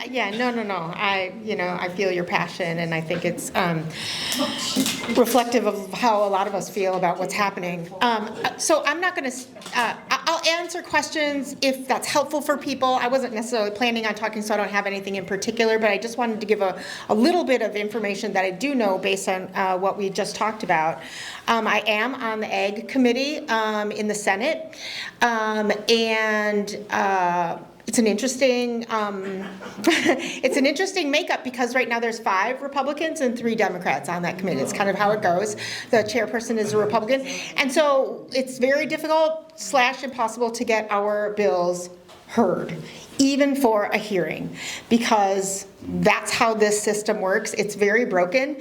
Yeah, no. I feel your passion, and I think it's reflective of how a lot of us feel about what's happening. So I'm not going to, I'll answer questions if that's helpful for people. I wasn't necessarily planning on talking, so I don't have anything in particular, but I just wanted to give a little bit of information that I do know based on what we just talked about. I am on the Ag Committee in the Senate, and it's an interesting makeup because right now there's 5 Republicans and 3 Democrats on that committee. It's kind of how it goes. The chairperson is a Republican, and so it's very difficult / impossible to get our bills heard, even for a hearing, because that's how this system works. It's very broken,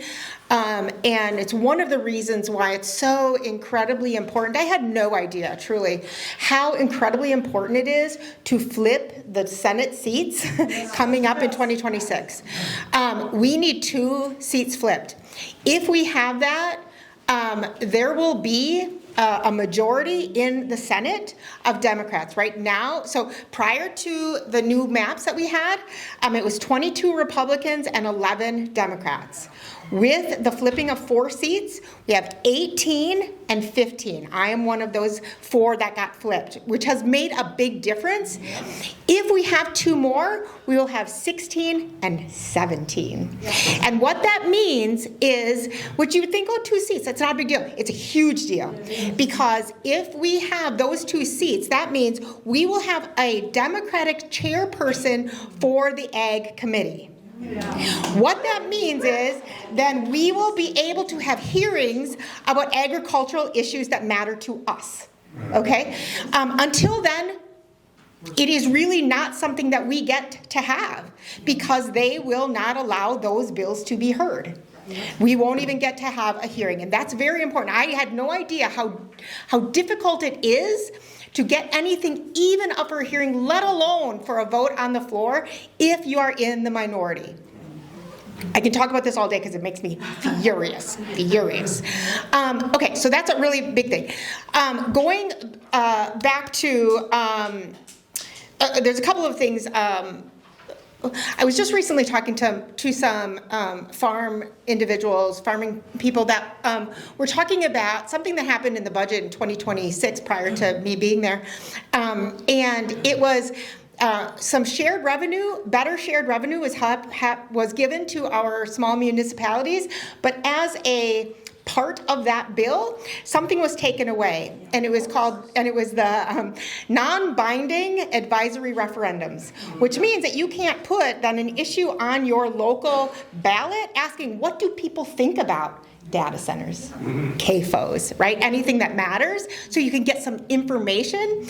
and it's one of the reasons why it's so incredibly important. I had no idea, truly, how incredibly important it is to flip the Senate seats coming up in 2026. We need 2 seats flipped. If we have that, there will be a majority in the Senate of Democrats right now. So prior to the new maps that we had, it was 22 Republicans and 11 Democrats. With the flipping of 4 seats, we have 18 and 15. I am one of those 4 that got flipped, which has made a big difference. If we have 2 more, we will have 16 and 17. And what that means is, what you would think, 2 seats, that's not a big deal. It's a huge deal. Because if we have those 2 seats, that means we will have a Democratic chairperson for the Ag Committee. What that means is then we will be able to have hearings about agricultural issues that matter to us. Okay? Until then, it is really not something that we get to have because they will not allow those bills to be heard. We won't even get to have a hearing, and that's very important. I had no idea how difficult it is to get anything even up for a hearing, let alone for a vote on the floor, if you are in the minority. I can talk about this all day because it makes me furious. Okay, so that's a really big thing. Going back to, there's a couple of things. I was just recently talking to some farming people that were talking about something that happened in the budget in 2026 prior to me being there. And it was some shared revenue, better shared revenue was given to our small municipalities, but as a part of that bill, something was taken away, and it was the non-binding advisory referendums, which means that you can't put then an issue on your local ballot asking, what do people think about data centers, CAFOs, right? Anything that matters, so you can get some information.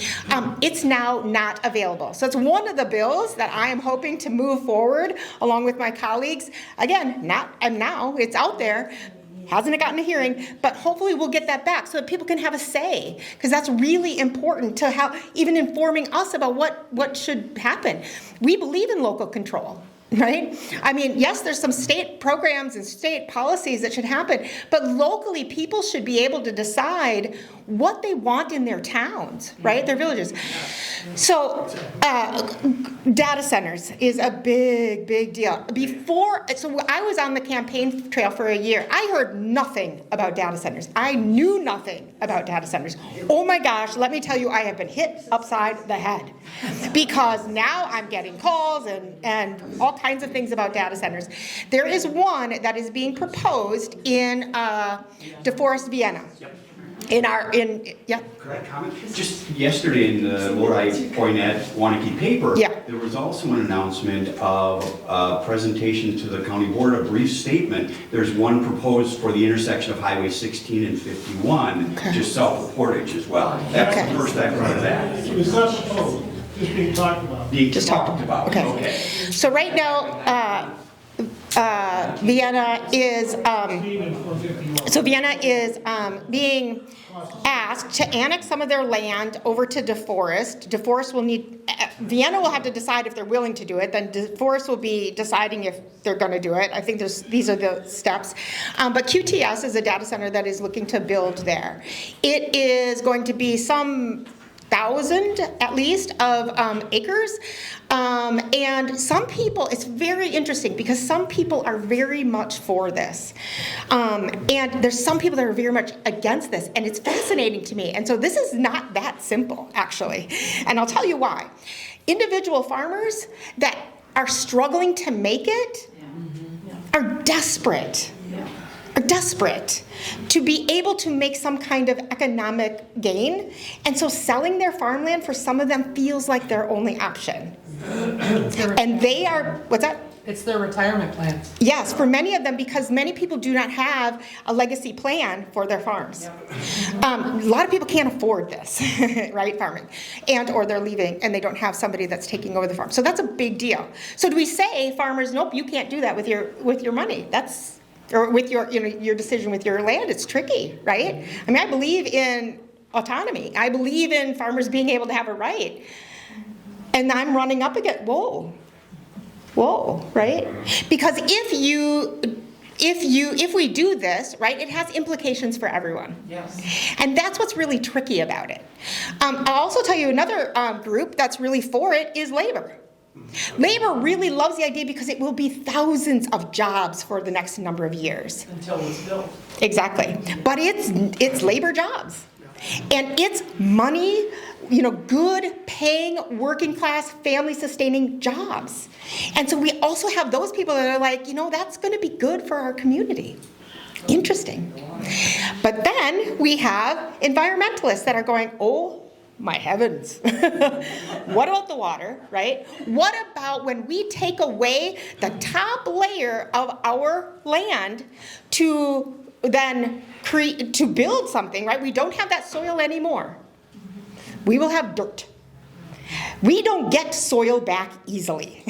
It's now not available. So it's one of the bills that I am hoping to move forward along with my colleagues. Again, now it's out there. Hasn't gotten a hearing, but hopefully we'll get that back so that people can have a say, because that's really important to how even informing us about what should happen. We believe in local control, right? I mean, yes, there's some state programs and state policies that should happen, but locally people should be able to decide what they want in their towns, right? Their villages. So data centers is a big deal. So I was on the campaign trail for a year. I heard nothing about data centers. I knew nothing about data centers. Oh my gosh, let me tell you, I have been hit upside the head, because now I'm getting calls and all kinds of things about data centers. There is one that is being proposed in DeForest, Vienna. Could I comment? Just yesterday in the Lodi Poinet-Wanakee paper, there was also an announcement of a presentation to the county board, a brief statement. There's one proposed for the intersection of Highway 16 and 51, just south of Portage as well. That's the first I've heard of that. It's not proposed, just being talked about. Being talked about. Okay. So right now, Vienna is being asked to annex some of their land over to DeForest. Vienna will have to decide if they're willing to do it. Then DeForest will be deciding if they're going to do it. I think these are the steps. But QTS is a data center that is looking to build there. It is going to be some 1,000 at least of acres. And some people, it's very interesting because some people are very much for this. And there's some people that are very much against this, and it's fascinating to me. And so this is not that simple, actually. And I'll tell you why. Individual farmers that are struggling to make it are desperate. Are desperate to be able to make some kind of economic gain. And so selling their farmland for some of them feels like their only option. And they are, what's that? It's their retirement plan. Yes, for many of them, because many people do not have a legacy plan for their farms. A lot of people can't afford this, right, farming, or they're leaving and they don't have somebody that's taking over the farm. So that's a big deal. So do we say, farmers, nope, you can't do that with your money? Or with your decision with your land? It's tricky, right? I mean, I believe in autonomy. I believe in farmers being able to have a right. And I'm running up against, whoa, right? Because if we do this, right, it has implications for everyone. Yes. And that's what's really tricky about it. I'll also tell you another group that's really for it is labor. Labor really loves the idea because it will be thousands of jobs for the next number of years. Until it's built. Exactly. But it's labor jobs. And it's money, good paying, working class, family sustaining jobs. And so we also have those people that are like, that's going to be good for our community. Interesting. But then we have environmentalists that are going, oh, my heavens. What about the water, right? What about when we take away the top layer of our land to then to build something, right? We don't have that soil anymore. We will have dirt. We don't get soil back easily.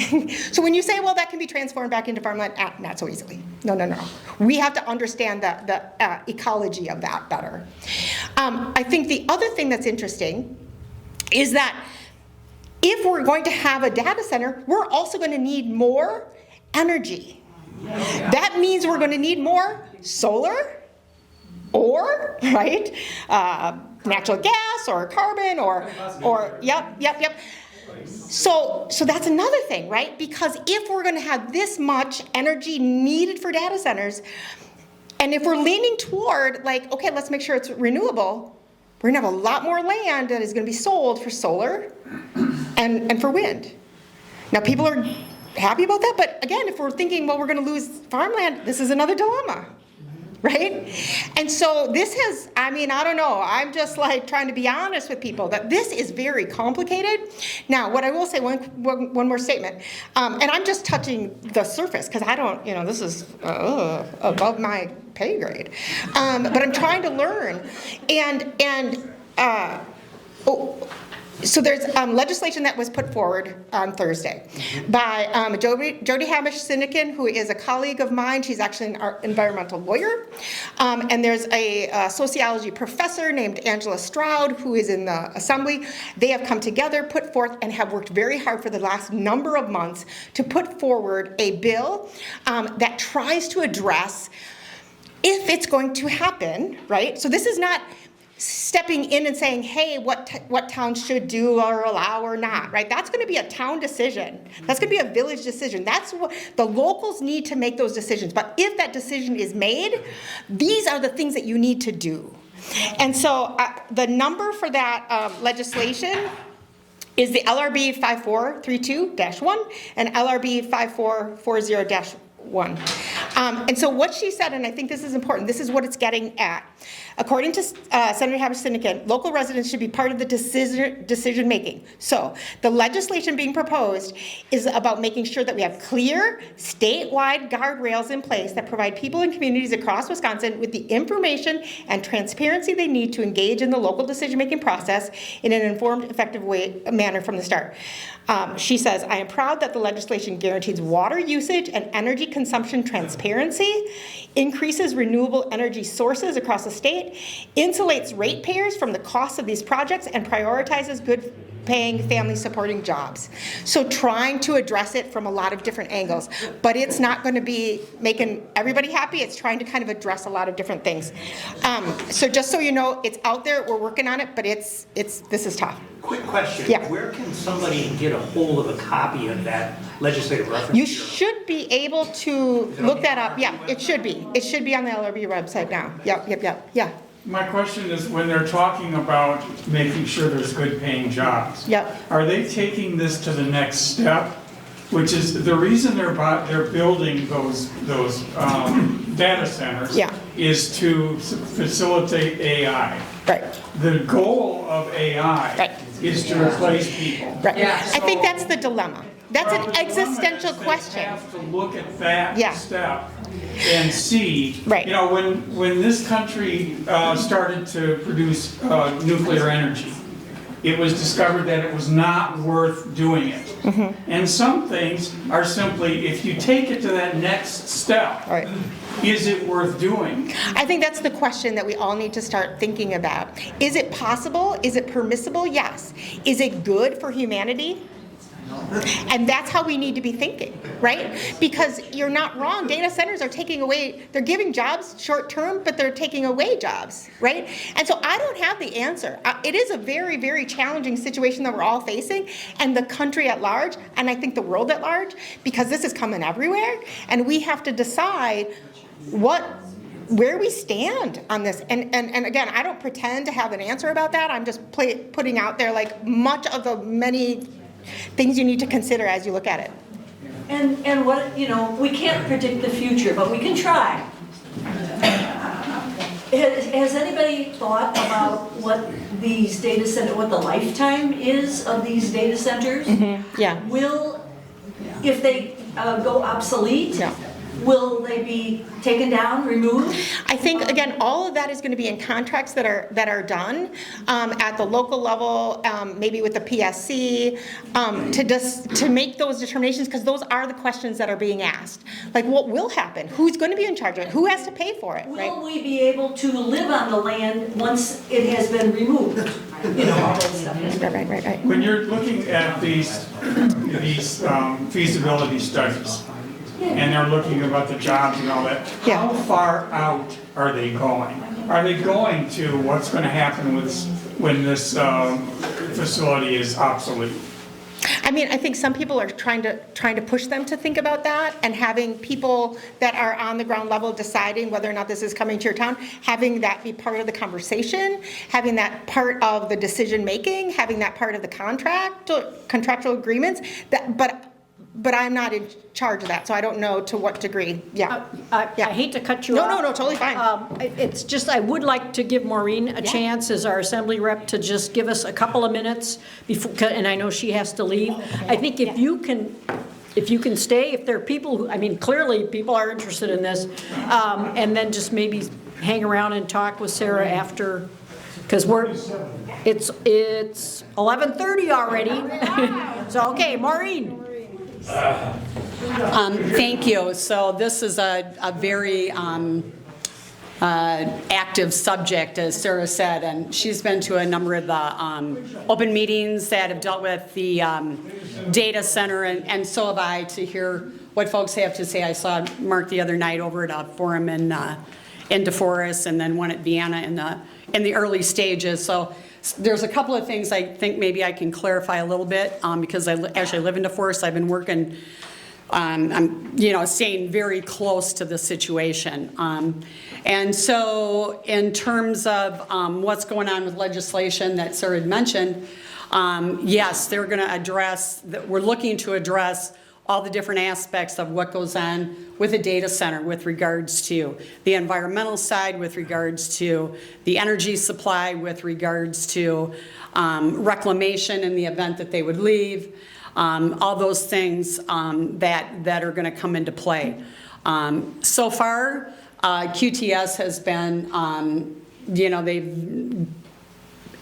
So when you say, well, that can be transformed back into farmland, not so easily. No. We have to understand the ecology of that better. I think the other thing that's interesting is that if we're going to have a data center, we're also going to need more energy. That means we're going to need more solar or, right, natural gas or carbon or yep. So that's another thing, right? Because if we're going to have this much energy needed for data centers, and if we're leaning toward like, okay, let's make sure it's renewable, we're going to have a lot more land that is going to be sold for solar and for wind. Now, people are happy about that, but again, if we're thinking, well, we're going to lose farmland, this is another dilemma, right? And so this has, I don't know, I'm just like trying to be honest with people that this is very complicated. Now, what I will say, one more statement, and I'm just touching the surface because I don't, this is above my pay grade, but I'm trying to learn, so there's legislation that was put forward on Thursday by Jody Hamish-Sinnikin, who is a colleague of mine. She's actually an environmental lawyer. And there's a sociology professor named Angela Stroud, who is in the assembly. They have come together, put forth, and have worked very hard for the last number of months to put forward a bill that tries to address if it's going to happen, right? So this is not stepping in and saying, hey, what towns should do or allow or not, right? That's going to be a town decision. That's going to be a village decision. That's what the locals need to make those decisions. But if that decision is made, these are the things that you need to do. And so the number for that legislation is the LRB 5432-1 and LRB 5440-1. And so what she said, and I think this is important, this is what it's getting at. According to Senator Hamish-Sinnikin, local residents should be part of the decision making. So the legislation being proposed is about making sure that we have clear statewide guardrails in place that provide people and communities across Wisconsin with the information and transparency they need to engage in the local decision making process in an informed, effective manner from the start. She says, I am proud that the legislation guarantees water usage and energy consumption transparency, increases renewable energy sources across the state, insulates ratepayers from the cost of these projects, and prioritizes good-paying, family-supporting jobs. So trying to address it from a lot of different angles, but it's not going to be making everybody happy. It's trying to kind of address a lot of different things. So just so you know, it's out there. We're working on it, but this is tough. Quick question. Yeah. Where can somebody get a hold of a copy of that legislative reference? You should be able to look that up. Yeah, it should be. It should be on the LRB website now. Yep. Yeah. My question is, when they're talking about making sure there's good paying jobs, Yep. are they taking this to the next step? Which is the reason they're building those data centers Yeah. is to facilitate AI. Right. The goal of AI Right. is to replace people. Right. Yeah. I think that's the dilemma. That's Well, an the dilemma existential is they question. have to look at that Yeah. step and see. Right. You know, when this country started to produce nuclear energy, it was discovered that it was not worth doing it. Mm-hmm. And some things are simply, if you take it to that next step, Right. is it worth doing? I think that's the question that we all need to start thinking about. Is it possible? Is it permissible? Yes. Is it good for humanity? And that's how we need to be thinking, right? Because you're not wrong. Data centers are taking away, they're giving jobs short term, but they're taking away jobs, right? And so I don't have the answer. It is a very, very challenging situation that we're all facing, and the country at large, and I think the world at large, because this is coming everywhere, and we have to decide where we stand on this. And again, I don't pretend to have an answer about that. I'm just putting out there like much of the many things you need to consider as you look at it. And what, we can't predict the future, but we can try. Has anybody thought about what these data centers, what the lifetime is of these data centers? Mm-hmm. Yeah. If they go obsolete, Yeah. will they be taken down, removed? I think, again, all of that is going to be in contracts that are done at the local level, maybe with the PSC, to make those determinations, because those are the questions that are being asked. Like, what will happen? Who's going to be in charge of it? Who has to pay for it, right? Will we be able to live on the land once it has been removed? All that stuff. Right. When you're looking at these feasibility studies, and they're looking about the jobs and all that, Yeah. how far out are they going? Are they going to what's going to happen when this facility is obsolete? I mean, I think some people are trying to push them to think about that, and having people that are on the ground level deciding whether or not this is coming to your town, having that be part of the conversation, having that part of the decision making, having that part of the contractual agreements. But I'm not in charge of that, so I don't know to what degree. Yeah. I hate to cut you No, off. no, totally fine. It's just, I would like to give Maureen a chance as our assembly rep to just give us a couple of minutes before, and I know she has to leave. I think if you can stay, if there are people who, I mean, clearly people are interested in this, and then just maybe hang around and talk with Sarah after, because it's 11:30 already. So, okay, Maureen. Thank you. So this is a very active subject, as Sarah said, and she's been to a number of the open meetings that have dealt with the data center, and so have I, to hear what folks have to say. I saw Mark the other night over at a forum in DeForest, and then one at Vienna in the early stages. So there's a couple of things I think maybe I can clarify a little bit, because I actually live in DeForest. I've been working, I'm staying very close to the situation. And so in terms of what's going on with legislation that Sarah had mentioned, yes, they're going to address, we're looking to address all the different aspects of what goes on with a data center with regards to the environmental side, with regards to the energy supply, with regards to reclamation in the event that they would leave, all those things that are going to come into play. So far, QTS has been,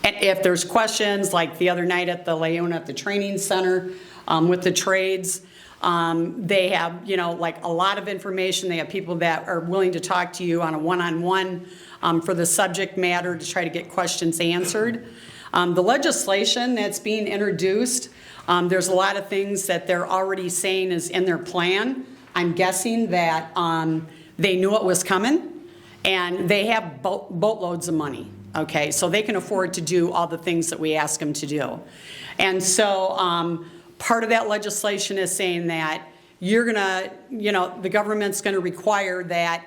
if there's questions, like the other night at the Leona at the training center with the trades, They have, like a lot of information. They have people that are willing to talk to you on a one-on-one for the subject matter to try to get questions answered. The legislation that's being introduced, there's a lot of things that they're already saying is in their plan. I'm guessing that they knew it was coming, and they have boatloads of money, okay? So they can afford to do all the things that we ask them to do. And so part of that legislation is saying that you're gonna, the government's gonna require that,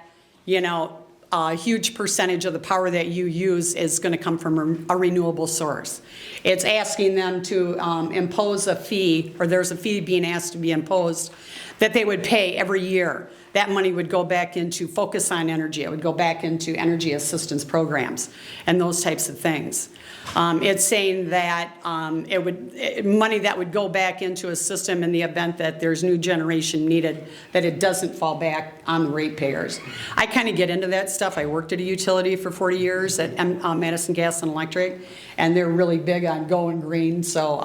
a huge percentage of the power that you use is going to come from a renewable source. It's asking them to impose a fee, or there's a fee being asked to be imposed, that they would pay every year. That money would go back into Focus on Energy. It would go back into energy assistance programs and those types of things. It's saying that money that would go back into a system in the event that there's new generation needed, that it doesn't fall back on the ratepayers. I kind of get into that stuff. I worked at a utility for 40 years at Madison Gas and Electric, and they're really big on going green. So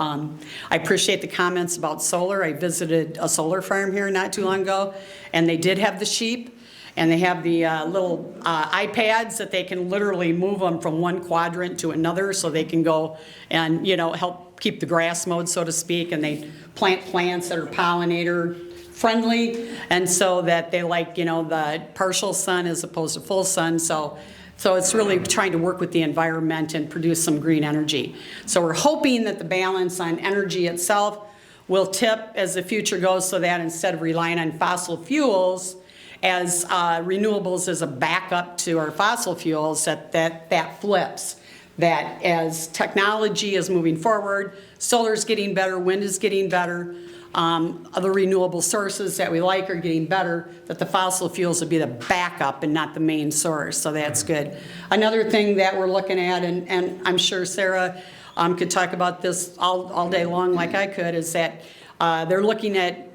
I appreciate the comments about solar. I visited a solar farm here not too long ago, and they did have the sheep. And they have the little iPads that they can literally move them from one quadrant to another, so they can go and, help keep the grass mowed, so to speak. And they plant plants that are pollinator friendly, and so that they like, the partial sun as opposed to full sun. So it's really trying to work with the environment and produce some green energy. So we're hoping that the balance on energy itself will tip as the future goes, so that instead of relying on fossil fuels as renewables as a backup to our fossil fuels, that flips. That as technology is moving forward, solar's getting better, wind is getting better, other renewable sources that we like are getting better, that the fossil fuels would be the backup and not the main source, so that's good. Another thing that we're looking at, and I'm sure Sarah could talk about this all day long like I could, is that they're looking at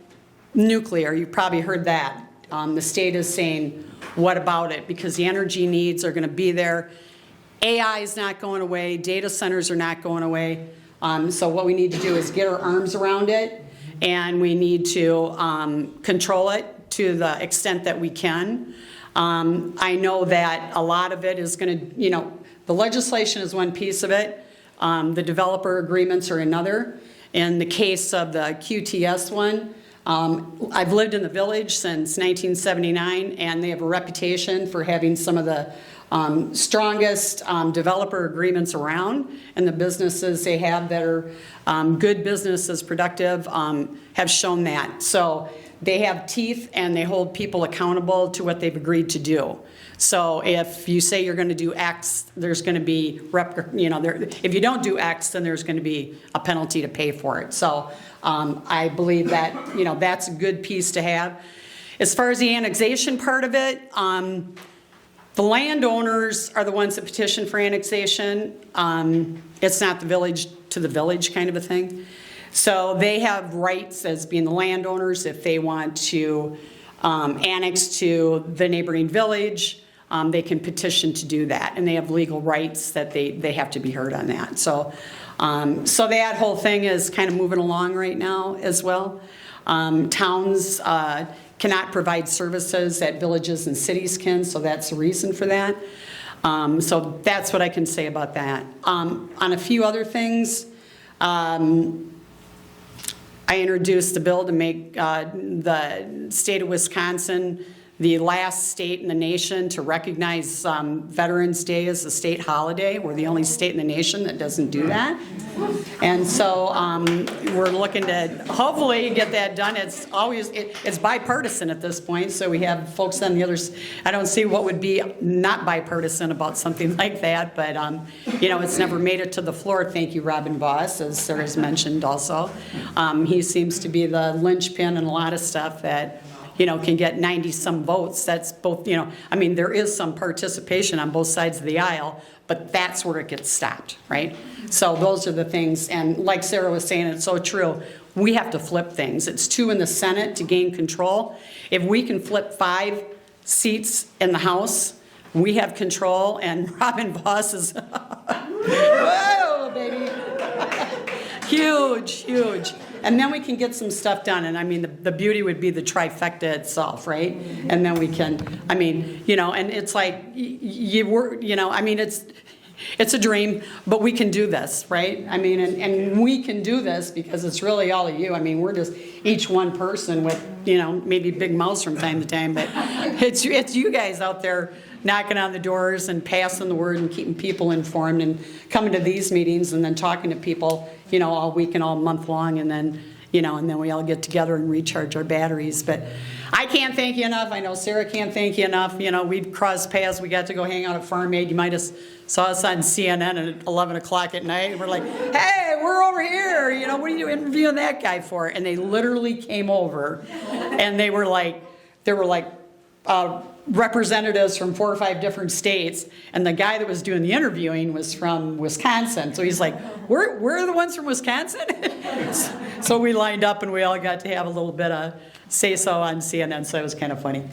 nuclear. You've probably heard that. The state is saying, what about it? Because the energy needs are going to be there. AI is not going away. Data centers are not going away. So what we need to do is get our arms around it, and we need to control it to the extent that we can. I know that a lot of it is going to, the legislation is one piece of it. The developer agreements are another. In the case of the QTS one, I've lived in the village since 1979, and they have a reputation for having some of the strongest developer agreements around, and the businesses they have that are good businesses, productive, have shown that. So they have teeth, and they hold people accountable to what they've agreed to do. So if you say you're going to do X, there's going to be, if you don't do X, then there's going to be a penalty to pay for it. So I believe that, that's a good piece to have. As far as the annexation part of it, the landowners are the ones that petition for annexation. It's not the village to the village kind of a thing. So they have rights as being the landowners if they want to annex to the neighboring village. They can petition to do that, and they have legal rights that they have to be heard on that. So that whole thing is kind of moving along right now as well. Towns cannot provide services that villages and cities can, so that's the reason for that. So that's what I can say about that. On a few other things, I introduced the bill to make the state of Wisconsin the last state in the nation to recognize Veterans Day as a state holiday. We're the only state in the nation that doesn't do that. And so we're looking to hopefully get that done. It's always, it's bipartisan at this point, so we have folks on the others. I don't see what would be not bipartisan about something like that, but it's never made it to the floor. Thank you, Robin Voss, as Sarah's mentioned also. He seems to be the linchpin in a lot of stuff that can get 90-some votes. That's both, there is some participation on both sides of the aisle, but that's where it gets stopped, right? So those are the things, and like Sarah was saying, it's so true. We have to flip things. It's 2 in the Senate to gain control. If we can flip 5 seats in the House, we have control, and Robin Voss is, whoa, baby. Huge. and then we can get some stuff done. And I mean, the beauty would be the trifecta itself, right? And then we can, I mean, you know, and it's like, you work, you know, I mean, it's a dream, but we can do this, right? I mean, and we can do this because it's really all of you. I mean, we're just each one person with, you know, maybe big mouths from time to time, but it's you guys out there knocking on the doors and passing the word and keeping people informed and coming to these meetings and then talking to people, you know, all week and all month long, and then, you know, and then we all get together and recharge our batteries. But I can't thank you enough. I know Sarah can't thank you enough. You know, we've crossed paths. We got to go hang out at Farm Aid. You might have saw us on CNN at 11 o'clock at night. We're like, hey, we're over here. You know, what are you interviewing that guy for? And they literally came over and they were like, representatives from 4 or 5 different states, and the guy that was doing the interviewing was from Wisconsin. So he's like, we're the ones from Wisconsin? So we lined up and we all got to have a little bit of say-so on CNN, so it was kind of funny.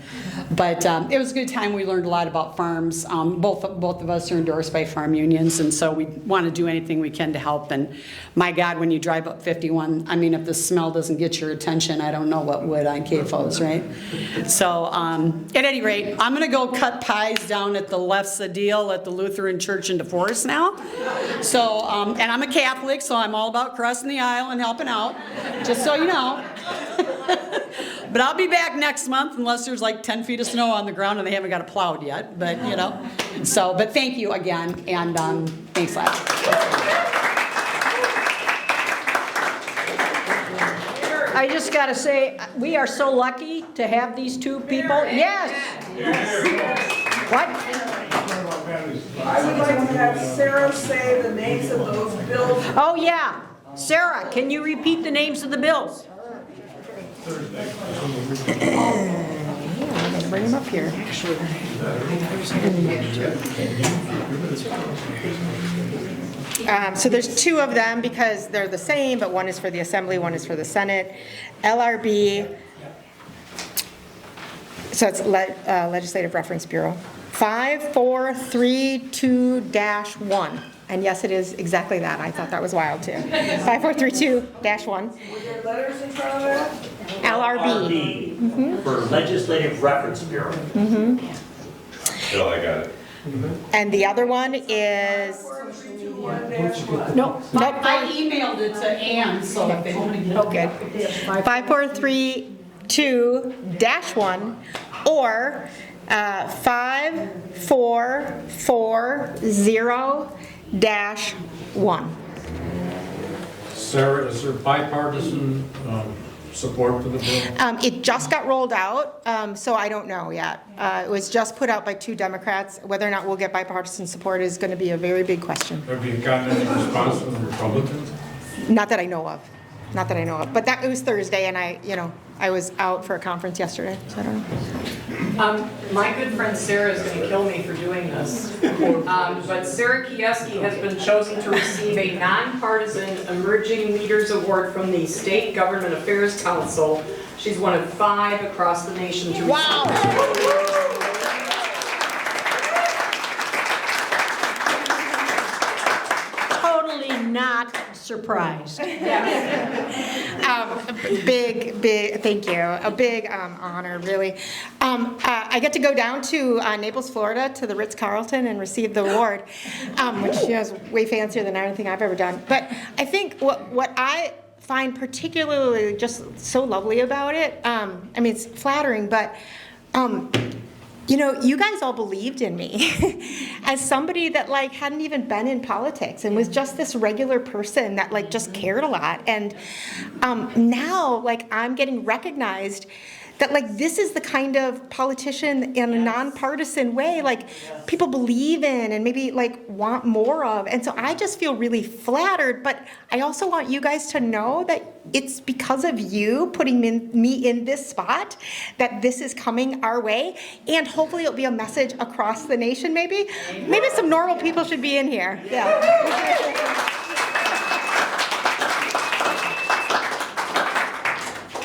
But it was a good time. We learned a lot about farms. Both of us are endorsed by farm unions, and so we want to do anything we can to help. And my God, when you drive up 51, I mean, if the smell doesn't get your attention, I don't know what would on CAFOs, right? So at any rate, I'm going to go cut pies down at the Left's a Deal at the Lutheran Church in DeForest now. So, and I'm a Catholic, so I'm all about crossing the aisle and helping out, just so you know. But I'll be back next month unless there's like 10 feet of snow on the ground and they haven't got it plowed yet. But, you know, so, but thank you again, and thanks a lot. I just got to say, we are so lucky to have these two people. Yes. What? I would like to have Sarah say the names of those bills. Oh, yeah. Sarah, can you repeat the names of the bills? I'm gonna bring them up here. So there's 2 of them because they're the same, but one is for the Assembly, one is for the Senate. LRB, so it's Legislative Reference Bureau, 5432-1. And yes, it is exactly that. I thought that was wild too. 5432-1. Were there letters in front of that? LRB. For Legislative Reference Bureau. Oh, I got it. And the other one is, 432-1-1. nope. I emailed it to Ann, so if they want to get it. Oh, good. 5432-1 or 5440-1. Sarah, is there bipartisan support for the bill? It just got rolled out, so I don't know yet. It was just put out by 2 Democrats. Whether or not we'll get bipartisan support is going to be a very big question. Have you gotten any response from the Republicans? Not that I know of. Not that I know of. But it was Thursday, and I was out for a conference yesterday, so I don't know. My good friend Sarah is going to kill me for doing this. But Sarah Keyesk has been chosen to receive a nonpartisan Emerging Leaders Award from the State Government Affairs Council. She's one of 5 across the nation to receive this award. Totally not surprised. Big, thank you. A big honor, really. I get to go down to Naples, Florida, to the Ritz-Carlton and receive the award, which is way fancier than anything I've ever done. But I think what I find particularly just so lovely about it, I mean, it's flattering, but you know, you guys all believed in me as somebody that like hadn't even been in politics and was just this regular person that like just cared a lot. And now like I'm getting recognized that like this is the kind of politician in a nonpartisan way like people believe in and maybe like want more of. And so I just feel really flattered, but I also want you guys to know that it's because of you putting me in this spot that this is coming our way, and hopefully it'll be a message across the nation. Maybe some normal people should be in here.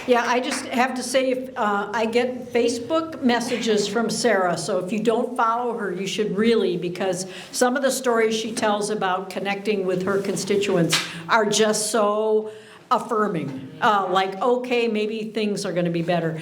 Yeah, I just have to say, I get Facebook messages from Sarah, so if you don't follow her, you should really, because some of the stories she tells about connecting with her constituents are just so affirming, like, okay, maybe things are gonna be better.